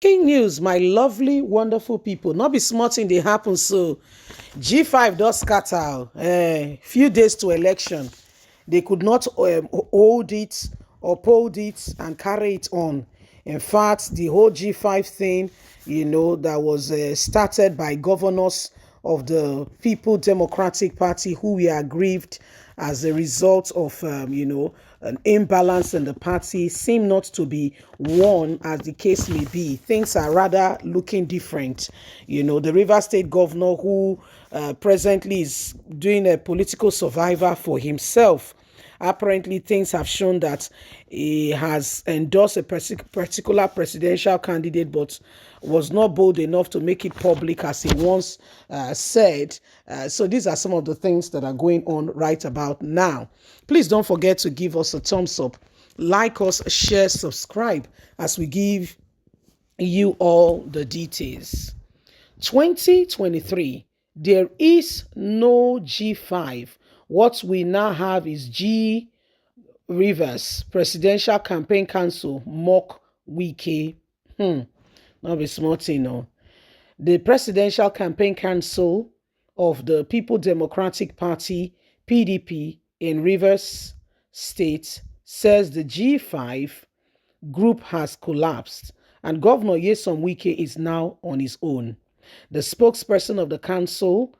Breaking news, my lovely, wonderful people. Not be smart thing they happen. So, G5 does scatter. Few days to election, they could not hold it, uphold it, and carry it on. In fact, the whole G5 thing, that was started by governors of the People Democratic Party who were aggrieved as a result of, an imbalance in the party, seem not to be won as the case may be. Things are rather looking different. The Rivers State governor who presently is doing a political survivor for himself. Apparently, things have shown that he has endorsed a particular presidential candidate, but was not bold enough to make it public as he once said. So these are some of the things that are going on right about now. Please don't forget to give us a thumbs up, like us, share, subscribe as we give you all the details. 2023, there is no G5. What we now have is G Rivers Presidential Campaign Council mock Wike. Not be small thing, no. The Presidential Campaign Council of the People Democratic Party (PDP) in Rivers State says the G5 group has collapsed and Governor Nyesom Wike is now on his own. The spokesperson of the council,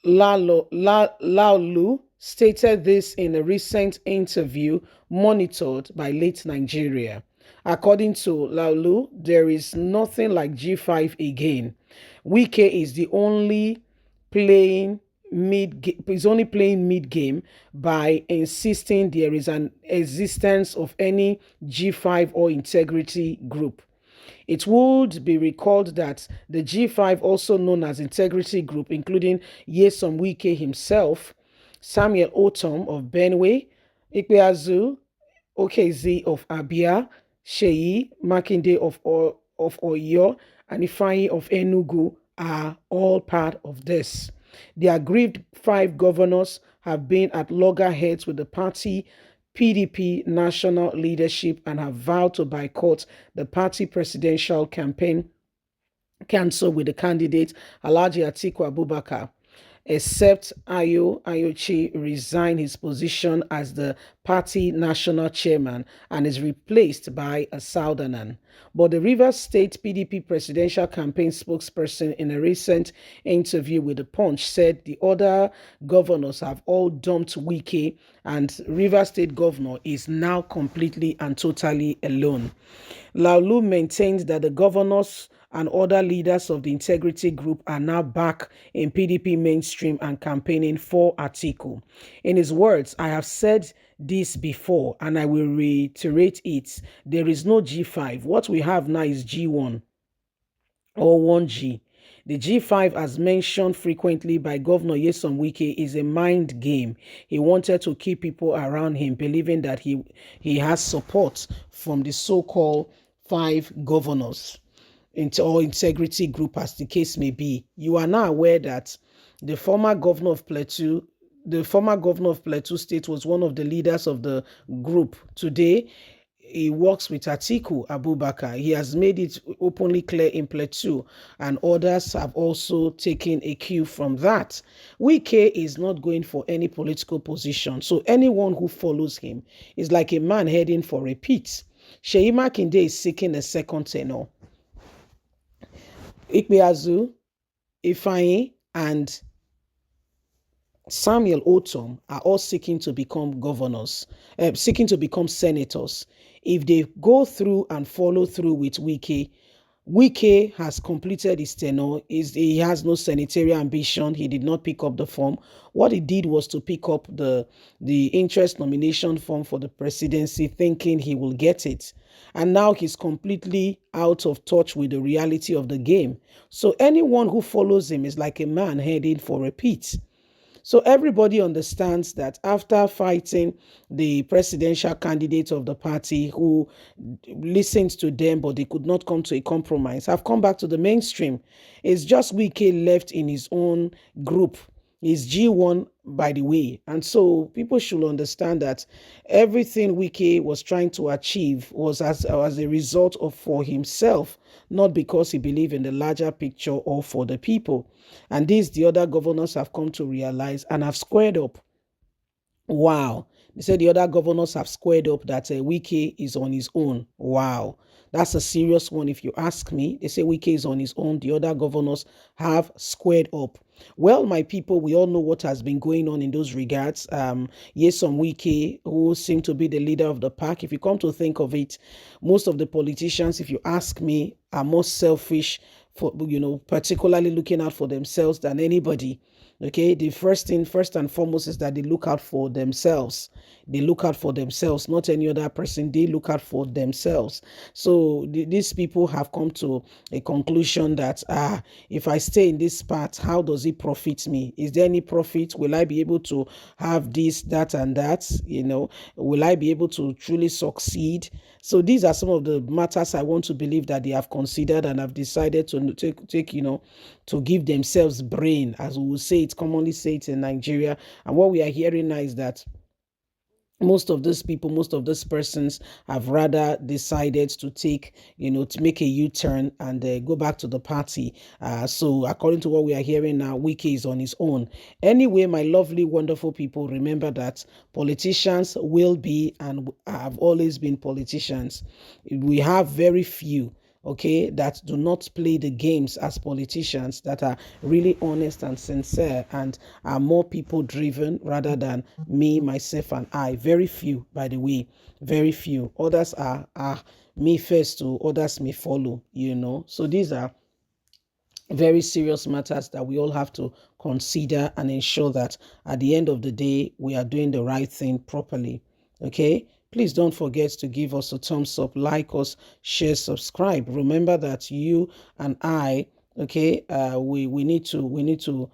Laulu, stated this in a recent interview monitored by Late Nigeria. According to Laulu, there is nothing like G5 again. Wike is only playing mid-game by insisting there is an existence of any G5 or integrity group. It would be recalled that the G5, also known as Integrity Group, including Nyesom Wike himself, Samuel Otom of Benue, Ikpeazu Okezie of Abia, Seyi Makinde of Oyo, and Ifeanyi of Enugu are all part of this. The aggrieved 5 governors have been at loggerheads with the party PDP national leadership and have vowed to boycott the party presidential campaign council with the candidate Alhaji Atiku Abubakar, except Ayochi resigned his position as the party national chairman and is replaced by a southerner. But the Rivers State PDP presidential campaign spokesperson in a recent interview with The Punch said the other governors have all dumped Wike and Rivers State governor is now completely and totally alone. Laulu maintains that the governors and other leaders of the Integrity Group are now back in PDP mainstream and campaigning for Atiku. In his words, I have said this before and I will reiterate it. There is no G5. What we have now is G1 or 1G. The G5, as mentioned frequently by Governor Nyesom Wike, is a mind game. He wanted to keep people around him, believing that he has support from the so-called 5 governors or integrity group, as the case may be. You are now aware that the former governor of Plateau State was one of the leaders of the group. Today, he works with Atiku Abubakar. He has made it openly clear in Plateau, and others have also taken a cue from that. Wike is not going for any political position, so anyone who follows him is like a man heading for a pit. Seyi Makinde is seeking a second tenure. Ikpeazu, Ifeanyi, and Samuel Otom are all seeking to become governors, seeking to become senators. If they go through and follow through with Wike, Wike has completed his tenure. He has no senatorial ambition. He did not pick up the form. What he did was to pick up the interest nomination form for the presidency, thinking he will get it. And now he's completely out of touch with the reality of the game. So anyone who follows him is like a man heading for a pit. So everybody understands that after fighting the presidential candidate of the party who listened to them, but they could not come to a compromise, have come back to the mainstream. It's just Wike left in his own group, He's G1, by the way. And so people should understand that everything Wike was trying to achieve was as a result of for himself, not because he believed in the larger picture or for the people. And this the other governors have come to realize and have squared up. Wow. They said the other governors have squared up that Wike is on his own. Wow. That's a serious one if you ask me. They say Wike is on his own. The other governors have squared up. Well, my people, we all know what has been going on in those regards. Yes, some Wike who seem to be the leader of the pack. If you come to think of it, most of the politicians, if you ask me, are more selfish for, particularly looking out for themselves than anybody. Okay, the first thing, first and foremost, is that they look out for themselves. They look out for themselves, not any other person. They look out for themselves. So these people have come to a conclusion that if I stay in this path, how does it profit me? Is there any profit? Will I be able to have this, that, and that? Will I be able to truly succeed? So these are some of the matters I want to believe that they have considered and have decided to take to give themselves brain, as we will say it, commonly say it in Nigeria. And what we are hearing now is that most of these people, most of these persons have rather decided to take, to make a U-turn and go back to the party. So according to what we are hearing now, Wike is on his own. Anyway, my lovely, wonderful people, remember that politicians will be and have always been politicians. We have very few, okay, that do not play the games as politicians, that are really honest and sincere and are more people driven rather than me, myself, and I. Very few, by the way, very few. Others are me first, to others may follow, So these are very serious matters that we all have to consider and ensure that at the end of the day, we are doing the right thing properly. Okay? Please don't forget to give us a thumbs up, like us, share, subscribe. Remember that you and I, okay, we need to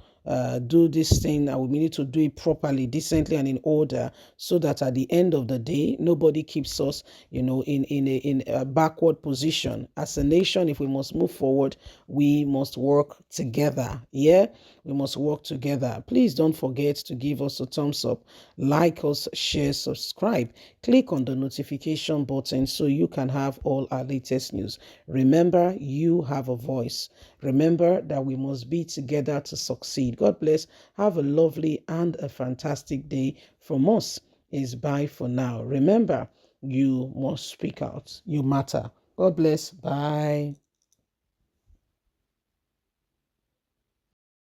do this thing, and we need to do it properly, decently, and in order, so that at the end of the day, nobody keeps us, in a backward position. As a nation, if we must move forward, we must work together. Yeah, we must work together. Please don't forget to give us a thumbs up, like us, share, subscribe. Click on the notification button so you can have all our latest news. Remember, you have a voice. Remember that we must be together to succeed. God bless. Have a lovely and a fantastic day. From us is bye for now. Remember, you must speak out. You matter. God bless. Bye.